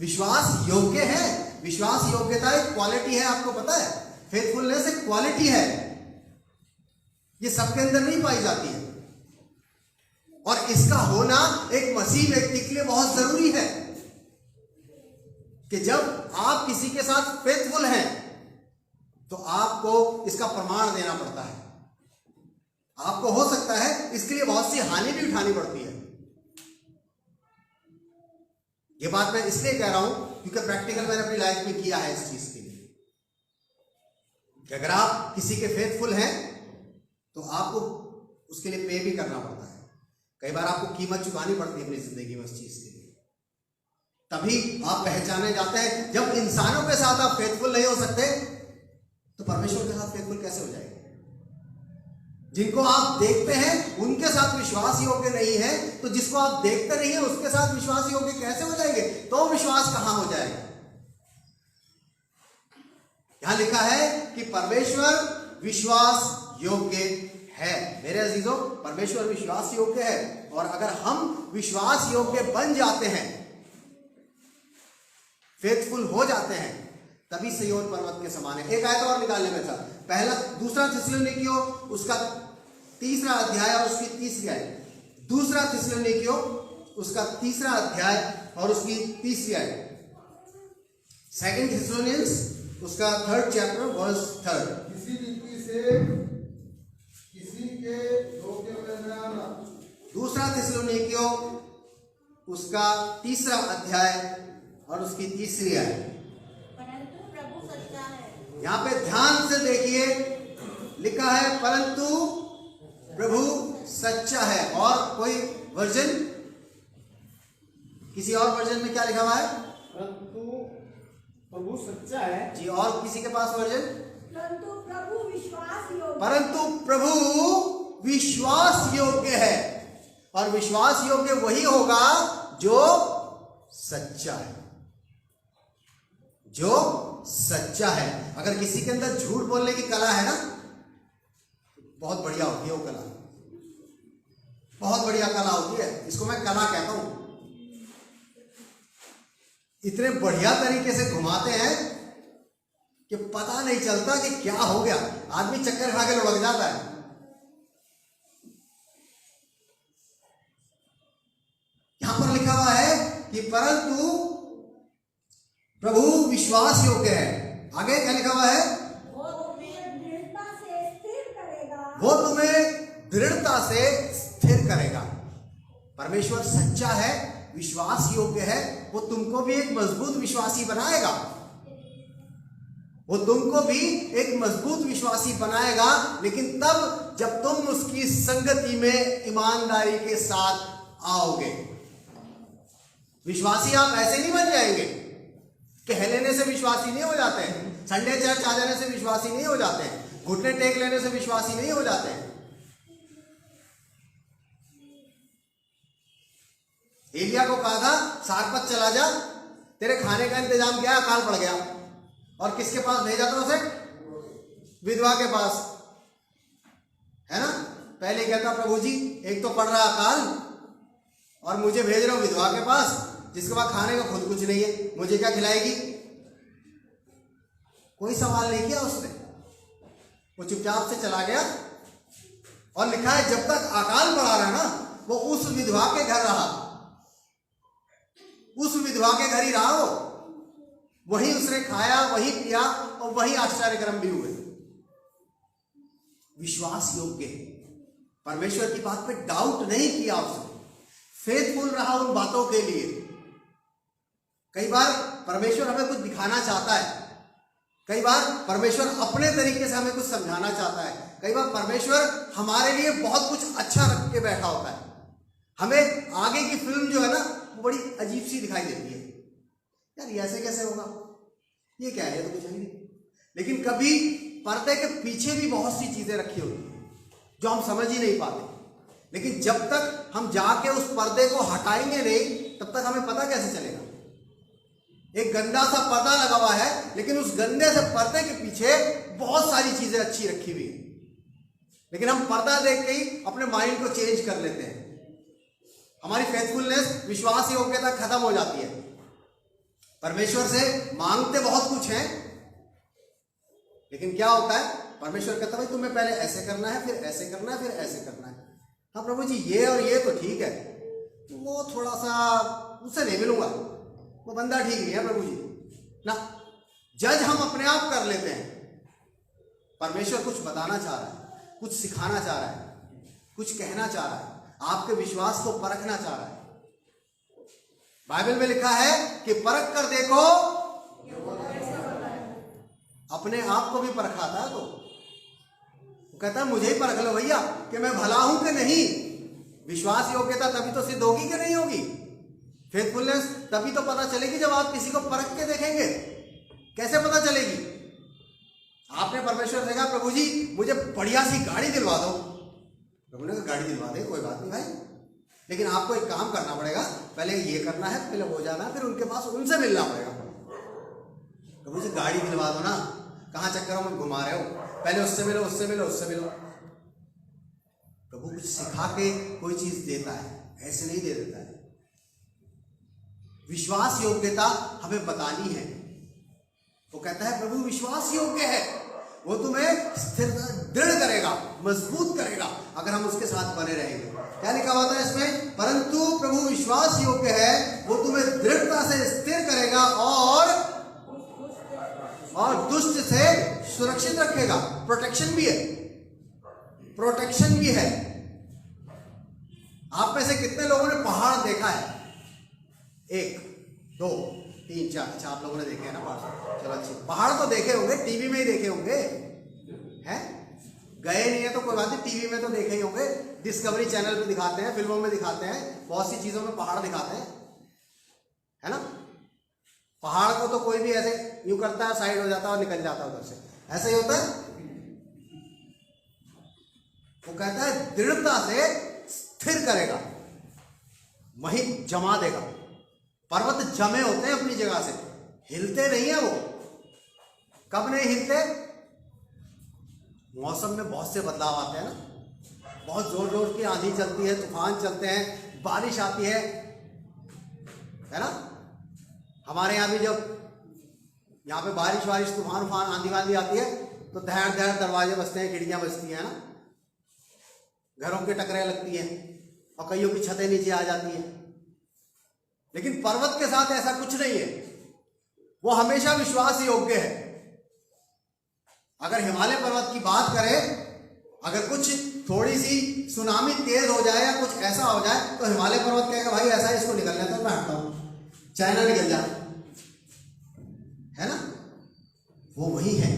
विश्वास योग्य हैं? विश्वास योग्यता एक क्वालिटी है, आपको पता है। फेथफुलनेस एक क्वालिटी है, ये सबके अंदर नहीं पाई जाती है। और इसका होना एक मसीह व्यक्ति के लिए बहुत जरूरी है कि जब आप किसी के साथ फेथफुल हैं तो आपको इसका प्रमाण देना पड़ता है। आपको हो सकता है इसके लिए बहुत सी हानि भी उठानी पड़ती है। ये बात मैं इसलिए कह रहा हूं क्योंकि प्रैक्टिकल मैंने अपनी लाइफ में किया है इस चीज के लिए कि अगर आप किसी के फेथफुल हैं तो आपको उसके लिए पे भी करना पड़ता है। कई बार आपको कीमत चुकानी पड़ती है अपनी जिंदगी में उस चीज के लिए, तभी आप पहचाने जाते हैं। जब इंसानों के साथ आप फेथफुल नहीं हो सकते तो परमेश्वर के साथ फेथफुल कैसे हो जाएंगे? जिनको आप देखते हैं उनके साथ विश्वास योग्य नहीं है तो जिसको आप देखते नहीं है उसके साथ विश्वास योग्य कैसे हो जाएंगे? तो विश्वास कहां हो जाएगा? यहां लिखा है कि परमेश्वर विश्वास योग्य है। मेरे अजीजों, परमेश्वर विश्वास योग्य है, और अगर हम विश्वास योग्य बन जाते हैं, फेथफुल हो जाते हैं, तभी सिय्योन पर्वत के समान है। एक आयत और निकालने में था, पहला दूसरा थिस्सलुनीकियों उसका 3रा अध्याय और उसकी 3री आयत। दूसरा थिस्सलुनीकियों उसका 3रा अध्याय और उसकी 3री आयत। सेकंड थिस्सलुनियंस उसका 3rd चैप्टर वर्स 3। किसी रीति से किसी के धोखे में न आना। दूसरा थिस्सलुनीकियों उसका 3रा अध्याय और उसकी 3री आयत। परंतु प्रभु सच्चा है। यहां पे ध्यान से देखिए, लिखा है परंतु प्रभु सच्चा है। और कोई वर्जन, किसी और वर्जन में क्या लिखा हुआ है? परंतु प्रभु सच्चा है जी। और किसी के पास वर्जन? परंतु प्रभु विश्वास योग्य। परंतु प्रभु विश्वास योग्य है। और विश्वास योग्य वही होगा जो सच्चा है, जो सच्चा है। अगर किसी के अंदर झूठ बोलने की कला है ना, बहुत बढ़िया होती है वो कला, बहुत बढ़िया कला होती है। इसको मैं कला कहता हूं। इतने बढ़िया तरीके से घुमाते हैं कि पता नहीं चलता कि क्या हो गया, आदमी चक्कर खा के लुढ़क जाता है। यहां पर लिखा हुआ है कि परंतु प्रभु विश्वास योग्य है। आगे क्या लिखा हुआ है? वो तुम्हें दृढ़ता से स्थिर करेगा। वो तुम्हें दृढ़ता से स्थिर करेगा। परमेश्वर सच्चा है, विश्वास योग्य है, वो तुमको भी एक मजबूत विश्वासी बनाएगा। वो तुमको भी एक मजबूत विश्वासी बनाएगा, लेकिन तब जब तुम उसकी संगति में ईमानदारी के साथ आओगे। विश्वासी आप ऐसे नहीं बन जाएंगे, कह लेने से विश्वासी नहीं हो जाते हैं, संडे चर्च आ जाने से विश्वासी नहीं हो जाते हैं, घुटने टेक लेने से विश्वासी नहीं हो जाते हैं। एलिया को कहा था सारपत चला जा, तेरे खाने का इंतजाम क्या, अकाल पड़ गया। और किसके पास भेजा था उसे? विधवा के पास, है ना। पहले कहता प्रभु जी एक तो पड़ रहा अकाल और मुझे भेज रहा हूं विधवा के पास, जिसके पास खाने का खुद कुछ नहीं है, मुझे क्या खिलाएगी। कोई सवाल नहीं किया उसने, वो चुपचाप से चला गया। और लिखा है जब तक अकाल पड़ा रहा ना, वो उस विधवा के घर रहा, उस विधवा के घर ही रहा वो, वही उसने खाया, वही पिया और वही आश्चर्य कर्म भी हुए। विश्वास योग्य, परमेश्वर की बात पे डाउट नहीं किया उसने, फेथफुल रहा उन बातों के लिए। कई बार परमेश्वर हमें कुछ दिखाना चाहता है, कई बार परमेश्वर अपने तरीके से हमें कुछ समझाना चाहता है, कई बार परमेश्वर हमारे लिए बहुत कुछ अच्छा रख के बैठा होता है। हमें आगे की फिल्म जो है ना, वो बड़ी अजीब सी दिखाई देती है, यार ये ऐसे कैसे होगा, ये क्या है, ये तो कुछ है नहीं। लेकिन कभी पर्दे के पीछे भी बहुत सी चीजें रखी होती हैं जो हम समझ ही नहीं पाते। लेकिन जब तक हम जाके उस पर्दे को हटाएंगे नहीं, तब तक हमें पता कैसे चलेगा। एक गंदा सा पर्दा लगा हुआ है, लेकिन उस गंदे से पर्दे के पीछे बहुत सारी चीजें अच्छी रखी हुई है, लेकिन हम पर्दा देख के ही अपने माइंड को चेंज कर लेते हैं। हमारी फेथफुलनेस, विश्वास योग्यता खत्म हो जाती है। परमेश्वर से मांगते बहुत कुछ हैं, लेकिन क्या होता है, परमेश्वर कहता है भाई तुम्हें पहले ऐसे करना है, फिर ऐसे करना है, फिर ऐसे करना है। हाँ प्रभु जी ये और ये तो ठीक है, वो थोड़ा सा उससे नहीं मिलूंगा, वो बंदा ठीक नहीं है प्रभु जी ना। जज हम अपने आप कर लेते हैं। परमेश्वर कुछ बताना चाह रहा है, कुछ सिखाना चाह रहा है, कुछ कहना चाह रहा है, आपके विश्वास को परखना चाह रहा है। बाइबल में लिखा है कि परख कर देखो, अपने आप को भी परखा था तो वो कहता है मुझे ही परख लो भैया कि मैं भला हूं कि नहीं। विश्वास योग्यता तभी तो सिद्ध होगी कि नहीं होगी, फेथफुलनेस तभी तो पता चलेगी जब आप किसी को परख के देखेंगे। कैसे पता चलेगी? आपने परमेश्वर से कहा प्रभु जी मुझे बढ़िया सी गाड़ी दिलवा दो, प्रभु ने कहा गाड़ी दिलवा दे, कोई बात नहीं भाई, लेकिन आपको एक काम करना पड़ेगा, पहले ये करना है, पहले हो जाना है, फिर उनके पास उनसे मिलना पड़ेगा। प्रभु जी गाड़ी दिलवा दो ना, कहाँ चक्करों में घुमा रहे हो? पहले उससे मिलो, उससे मिलो, उससे मिलो। प्रभु कुछ सिखा के कोई चीज देता है, ऐसे नहीं दे देता है। विश्वास योग्यता हमें बतानी है। वो कहता है प्रभु विश्वास योग्य है, वो तुम्हें स्थिर दृढ़ करेगा, मजबूत करेगा अगर हम उसके साथ बने रहेंगे। क्या लिखा हुआ था इसमें? परंतु प्रभु विश्वास योग्य है, वो तुम्हें दृढ़ता से स्थिर करेगा और दुष्ट से सुरक्षित रखेगा। प्रोटेक्शन भी है, प्रोटेक्शन भी है। आप में से कितने लोगों ने पहाड़ देखा है? 1 2 3 4। अच्छा, आप लोगों ने देखे हैं ना पहाड़? चलो अच्छी। पहाड़ तो देखे होंगे, टीवी में ही देखे होंगे, हैं? गए नहीं है तो कोई बात नहीं, टीवी में तो देखे ही होंगे। डिस्कवरी चैनल पे दिखाते हैं, फिल्मों में दिखाते हैं, बहुत सी चीजों में पहाड़ दिखाते हैं, है ना? पहाड़ को तो कोई भी ऐसे यूं करता है, साइड हो जाता है और निकल जाता है उधर से, ऐसा ही होता है। वो कहता है दृढ़ता से स्थिर करेगा, वहीं जमा देगा। पर्वत जमे होते हैं अपनी जगह से, हिलते नहीं है वो। कब नहीं हिलते? मौसम में बहुत से बदलाव आते हैं ना, बहुत जोर जोर की आंधी चलती है, तूफान चलते हैं, बारिश आती है ना? हमारे यहाँ भी जब यहाँ पे बारिश तूफान आंधी आती है तो धैर दरवाजे बजते हैं, खिड़कियां बजती हैं ना, घरों के टकरे लगती हैं और कईयों की छतें नीचे आ जाती हैं। लेकिन पर्वत के साथ ऐसा कुछ नहीं है, वो हमेशा विश्वास योग्य है। अगर हिमालय पर्वत की बात करें, अगर कुछ थोड़ी सी सुनामी तेज हो जाए या कुछ ऐसा हो जाए तो हिमालय पर्वत कहेगा भाई ऐसा है, इसको निकलने तो मैं हटता हूं, चाइना निकल जा, है ना? वो वही है,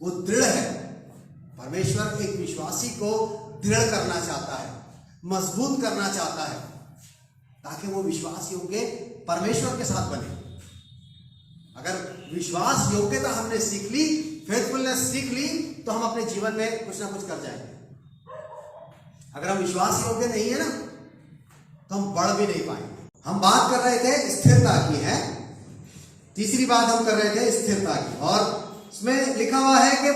वो दृढ़ है। परमेश्वर एक विश्वासी को दृढ़ करना चाहता है, मजबूत करना चाहता है, ताकि वो विश्वास योग्य परमेश्वर के साथ बने। अगर विश्वास योग्यता हमने सीख ली, फेथफुलनेस सीख ली, तो हम अपने जीवन में कुछ ना कुछ कर जाएंगे। अगर हम विश्वास योग्य नहीं है ना, तो हम बढ़ भी नहीं पाएंगे। हम बात कर रहे थे स्थिरता की, है तीसरी बात हम कर रहे थे स्थिरता की, और इसमें लिखा हुआ है कि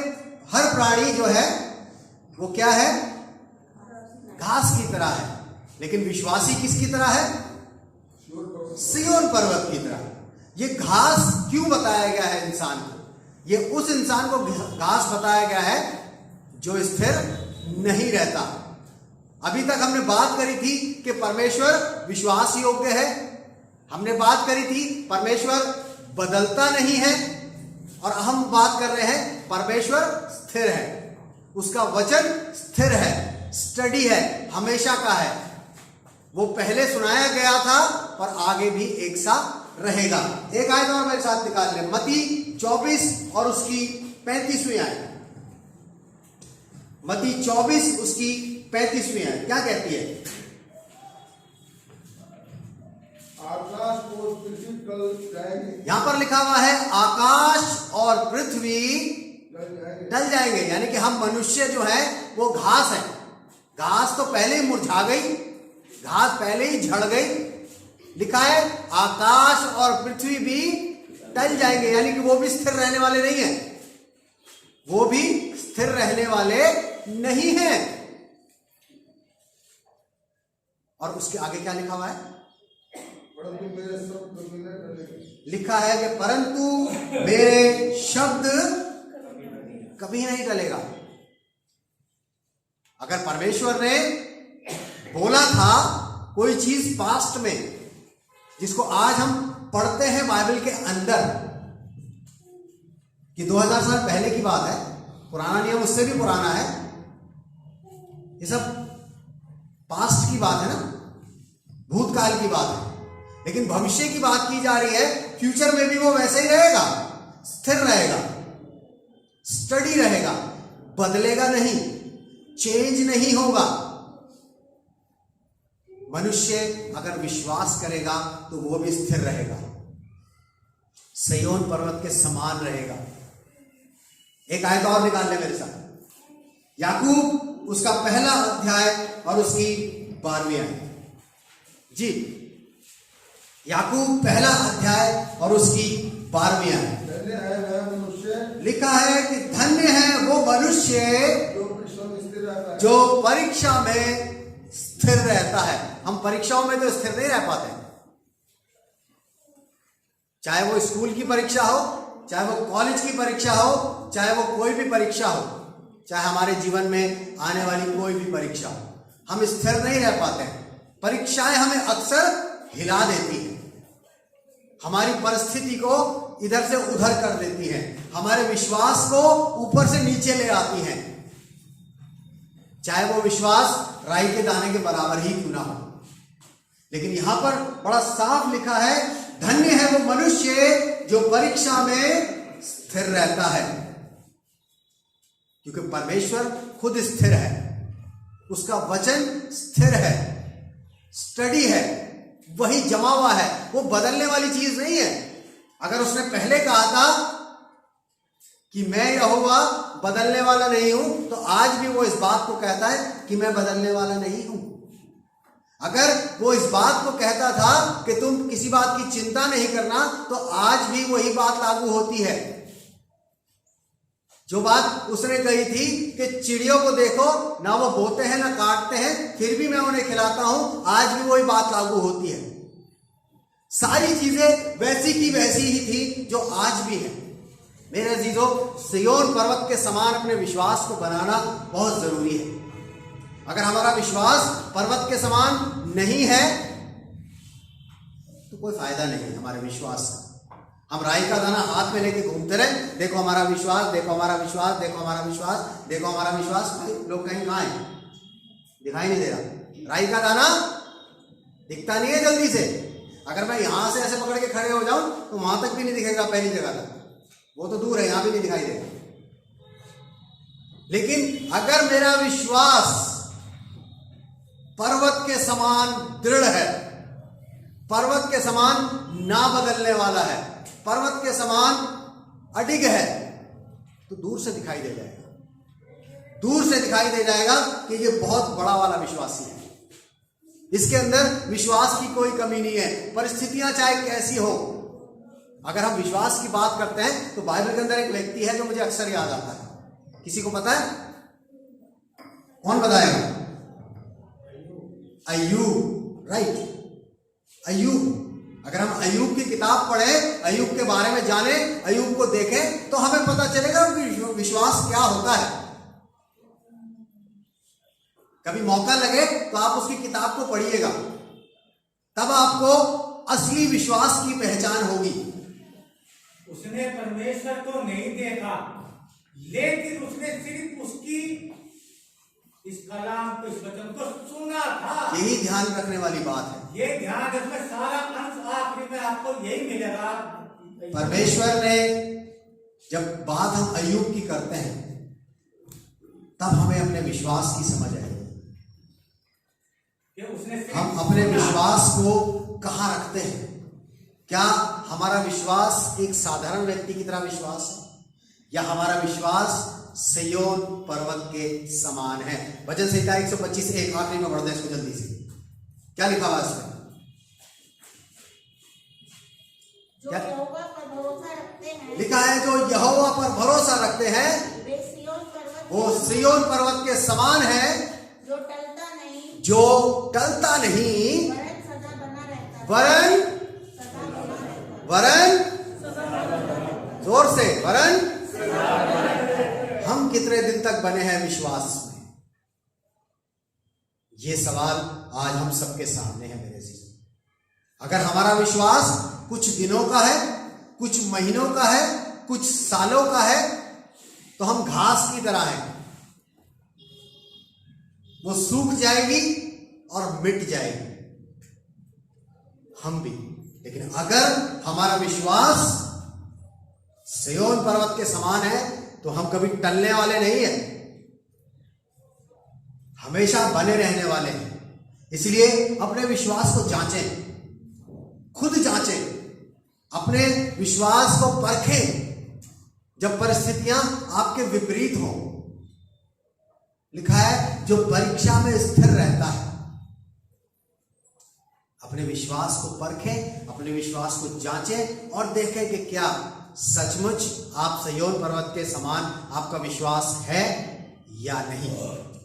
हर प्राणी जो है वो क्या है? घास की तरह है, लेकिन विश्वासी किसकी तरह है? सिय्योन पर्वत की तरह। ये घास क्यों बताया गया है इंसान को? ये उस इंसान को घास बताया गया है जो स्थिर नहीं रहता। अभी तक हमने बात करी थी कि परमेश्वर विश्वास योग्य है, हमने बात करी थी परमेश्वर बदलता नहीं है, और हम बात कर रहे हैं परमेश्वर स्थिर है, उसका वचन स्थिर है, स्टडी है, हमेशा का है। वो पहले सुनाया गया था और आगे भी एक सा रहेगा। एक आयत और मेरे साथ निकाल ले, मत्ती 24 और उसकी 35वीं आयत। मत्ती 24 उसकी 35वीं आयत क्या कहती है? आकाश और पृथ्वी टल जाएंगे। यहां पर लिखा हुआ है आकाश और पृथ्वी टल जाएंगे, यानी कि हम मनुष्य जो है वो घास है। घास तो पहले ही मुरझा गई, घास पहले ही झड़ गई। लिखा है आकाश और पृथ्वी भी टल जाएंगे, यानी कि वो भी स्थिर रहने वाले नहीं है, वो भी स्थिर रहने वाले नहीं है। और उसके आगे क्या लिखा हुआ है? परंतु मेरे शब्द कभी न टलेंगे। लिखा है कि परंतु मेरे शब्द कभी नहीं टलेगा। अगर परमेश्वर ने बोला था कोई चीज पास्ट में, जिसको आज हम पढ़ते हैं बाइबल के अंदर, कि 2000 साल पहले की बात है, पुराना नियम उससे भी पुराना है, ये सब पास्ट की बात है ना, भूतकाल की बात है। लेकिन भविष्य की बात की जा रही है, फ्यूचर में भी वो वैसे ही रहेगा, स्थिर रहेगा, स्टडी रहेगा, बदलेगा नहीं, चेंज नहीं होगा। मनुष्य अगर विश्वास करेगा तो वो भी स्थिर रहेगा, सिय्योन पर्वत के समान रहेगा। एक आयत और निकाल ले मेरे साथ, याकूब उसका पहला अध्याय और उसकी 12वीं आयत। जी, याकूब पहला अध्याय और उसकी 12वीं आयत। पहले है वह मनुष्य लिखा है कि धन्य है वो मनुष्य जो परीक्षा में स्थिर रहता है। जो परीक्षा में स्थिर रहता है। हम परीक्षाओं में तो स्थिर नहीं रह पाते, चाहे वो स्कूल की परीक्षा हो, चाहे वो कॉलेज की परीक्षा हो, चाहे वो कोई भी परीक्षा हो, चाहे हमारे जीवन में आने वाली कोई भी परीक्षा हो, हम स्थिर नहीं रह पाते हैं। परीक्षाएं हमें अक्सर हिला देती हैं, हमारी परिस्थिति को इधर से उधर कर देती हैं, हमारे विश्वास को ऊपर से नीचे ले आती हैं, चाहे वो विश्वास राई के दाने के बराबर ही क्यों ना हो। लेकिन यहां पर बड़ा साफ लिखा है, धन्य है वो मनुष्य जो परीक्षा में स्थिर रहता है, क्योंकि परमेश्वर खुद स्थिर है, उसका वचन स्थिर है, स्टडी है, वही जमा हुआ है, वो बदलने वाली चीज नहीं है। अगर उसने पहले कहा था कि मैं यहोवा बदलने वाला नहीं हूं, तो आज भी वो इस बात को कहता है कि मैं बदलने वाला नहीं हूं। अगर वो इस बात को कहता था कि तुम किसी बात की चिंता नहीं करना, तो आज भी वही बात लागू होती है। जो बात उसने कही थी कि चिड़ियों को देखो, ना वो बोते हैं ना काटते हैं, फिर भी मैं उन्हें खिलाता हूं, आज भी वही बात लागू होती है। सारी चीजें वैसी की वैसी ही थी जो आज भी है। मेरे अजीजों, सिय्योन पर्वत के समान अपने विश्वास को बनाना बहुत जरूरी है। अगर हमारा विश्वास पर्वत के समान नहीं है तो कोई फायदा नहीं है हमारे विश्वास का। हम राई का दाना हाथ में लेके घूमते रहे, देखो हमारा विश्वास, देखो हमारा विश्वास, देखो हमारा विश्वास, देखो हमारा विश्वास। भाई लोग कहीं कहां हैं? दिखाई नहीं दे रहा। राई का दाना दिखता नहीं है जल्दी से। अगर मैं यहां से ऐसे पकड़ के खड़े हो जाऊं तो वहां तक भी नहीं दिखेगा, पहली जगह तक, वो तो दूर है, यहां भी नहीं दिखाई देगा। लेकिन अगर मेरा विश्वास पर्वत के समान दृढ़ है, पर्वत के समान ना बदलने वाला है, पर्वत के समान अडिग है, तो दूर से दिखाई दे जाएगा, दूर से दिखाई दे जाएगा कि ये बहुत बड़ा वाला विश्वासी है, इसके अंदर विश्वास की कोई कमी नहीं है। परिस्थितियां चाहे कैसी हो, अगर हम विश्वास की बात करते हैं तो बाइबल के अंदर एक व्यक्ति है जो मुझे अक्सर याद आता है। किसी को पता है? कौन बताएगा? अय्यूब, राइट, अय्यूब। अगर हम अय्यूब की किताब पढ़ें, अय्यूब के बारे में जाने, अय्यूब को देखें, तो हमें पता चलेगा कि विश्वास क्या होता है। कभी मौका लगे तो आप उसकी किताब को पढ़िएगा, तब आपको असली विश्वास की पहचान होगी। उसने परमेश्वर को नहीं देखा, लेकिन उसने सिर्फ उसकी इस कलाम को, इस वचन को सुना था। यही ध्यान रखने वाली बात है। ये ध्यान रखना, सारा अंश आखिरी में आपको यही मिलेगा। परमेश्वर ने जब बात हम अय्यूब की करते हैं, तब हमें अपने विश्वास की समझ आएगी। हम अपने विश्वास को कहां रखते हैं? क्या हमारा विश्वास एक साधारण व्यक्ति की तरह विश्वास है, या हमारा विश्वास सिय्योन पर्वत के समान है? वचन संहिता 125:1 आखिरी में पढ़ते हैं इसको जल्दी से। क्या लिखा हुआ है इसमें? जो यहोवा पर भरोसा रखते हैं, लिखा है जो यहोवा पर भरोसा रखते हैं वो सिय्योन पर्वत के समान है, जो टलता नहीं, जो टलता नहीं, वरन सदा बना रहता है, वरन सदा बना रहता है, वरन जोर से, वरन हम कितने दिन तक बने हैं विश्वास में? ये सवाल आज हम सबके सामने है मेरे जीवन। अगर हमारा विश्वास कुछ दिनों का है, कुछ महीनों का है, कुछ सालों का है, तो हम घास की तरह हैं, वो सूख जाएगी और मिट जाएगी, हम भी। लेकिन अगर हमारा विश्वास सिय्योन पर्वत के समान है, तो हम कभी टलने वाले नहीं हैं, हमेशा बने रहने वाले हैं। इसलिए अपने विश्वास को जांचें, खुद जांचें, अपने विश्वास को परखें जब परिस्थितियां आपके विपरीत हो। लिखा है जो परीक्षा में स्थिर रहता है। अपने विश्वास को परखें, अपने विश्वास को जांचें और देखें कि क्या सचमुच आप सिय्योन पर्वत के समान आपका विश्वास है या नहीं।